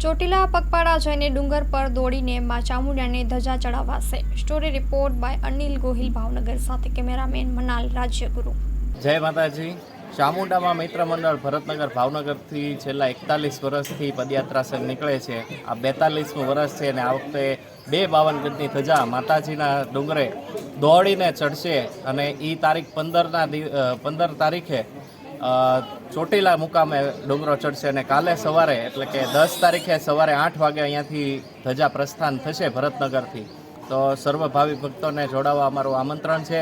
ચોટીલા પગપાળા જઈને ડુંગર પર દોડીને માં ચામુંડાને ધજા ચડાવાશે. Story report by Anil Gohil, Bhavnagar. સાથે કેમેરામેન મનાલ રાજ્યગુરુ. જય માતાજી. ચામુંડામાં મિત્ર મંડળ ભરતનગર ભાવનગરથી છેલ્લા 41 વર્ષથી પદયાત્રા સંઘ નીકળે છે. આ 42મું વર્ષ છે અને આ વખતે 252 ગજની ધજા માતાજીના ડુંગરે દોડીને ચડશે અને એ તારીખ 15 તારીખે ચોટીલા મુકામે ડુંગરો ચડશે અને કાલે સવારે એટલે કે 10 તારીખે સવારે 8 વાગે અહીંયાથી ધજા પ્રસ્થાન થશે ભરતનગરથી. તો સર્વ ભાવિ ભક્તોને જોડાવા અમારું આમંત્રણ છે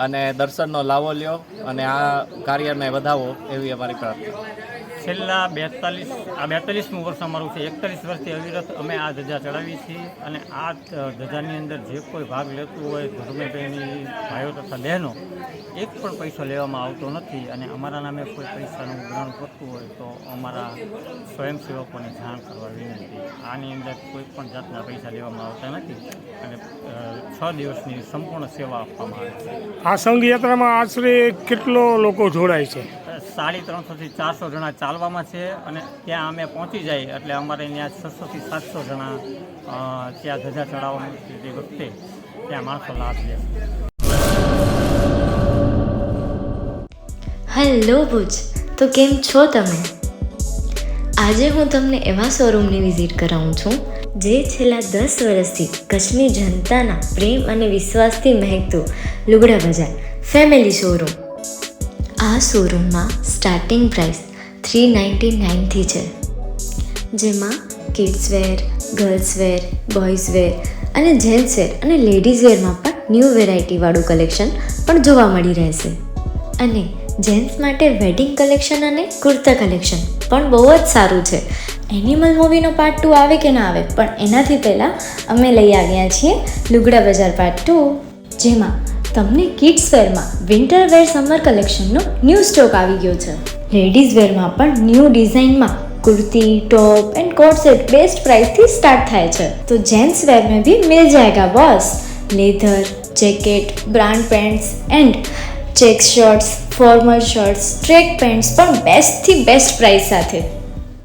અને દર્શનનો લાવો લ્યો અને આ કાર્યને વધાવો એવી અમારી પ્રાર્થના. છેલ્લા 42મું વર્ષ અમારું છે. 41 વર્ષથી અવિરત અમે આ ધજા ચડાવી છીએ અને આ ધજાની અંદર જે કોઈ ભાગ લેતું હોય ધર્મભાઈની ભાઈઓ તથા બહેનો, એક પણ પૈસો લેવામાં આવતો નથી અને અમારા નામે કોઈ પૈસાનું ગ્રહણ કરતું હોય તો અમારા સ્વયંસેવકોને જાણ કરવા વિનંતી. આની અંદર કોઈ પણ જાતના પૈસા લેવામાં આવતા નથી અને 6 દિવસની સંપૂર્ણ સેવા આપવામાં આવે છે. આ સંઘ યાત્રામાં આશરે કેટલો લોકો જોડાય છે? 350 થી 400 જણા ચાલવામાં છે અને ત્યાં અમે પહોંચી જાય એટલે અમારે ત્યાં 600 થી 700 જણા ત્યાં ધજા ચડાવવાની તે વખતે ત્યાં માણસો લાભ લે. હેલો ભુજ, તો કેમ છો તમે? આજે હું તમને એવા શોરૂમની વિઝિટ કરાવું છું જે છેલ્લા 10 વર્ષથી કચ્છની જનતાના પ્રેમ અને વિશ્વાસથી મહેકતું લુગડા બજાર ફેમિલી શોરૂમ. આ શોરૂમમાં સ્ટાર્ટિંગ પ્રાઇસ 399થી છે, જેમાં kids wear, girls wear, boys wear અને જેન્ટ્સ વેર અને લેડીઝ વેરમાં પણ ન્યૂ વેરાયટીવાળું કલેક્શન પણ જોવા મળી રહેશે. અને જેન્ટ્સ માટે વેડિંગ કલેક્શન અને કુર્તા કલેક્શન પણ બહુ જ સારું છે. એનિમલ મૂવીનો પાર્ટ 2 આવે કે ના આવે, પણ એનાથી પહેલાં અમે લઈ આવ્યા છીએ લુગડા બજાર પાર્ટ 2, જેમાં તમને કિડ્સ વેરમાં વિન્ટર વેર સમર કલેક્શનનો ન્યૂ સ્ટોક આવી ગયો છે. લેડીઝ વેરમાં પણ ન્યૂ ડિઝાઇનમાં kurti, top and coat set best price थी स्टार्ट थाय छे. तो जेंट्स वेर में भी मिल जाएगा boss. Leather, jacket, brand pants and check shirts, formal shirts, track pants પણ બેસ્ટ થી બેસ્ટ પ્રાઇસ સાથે.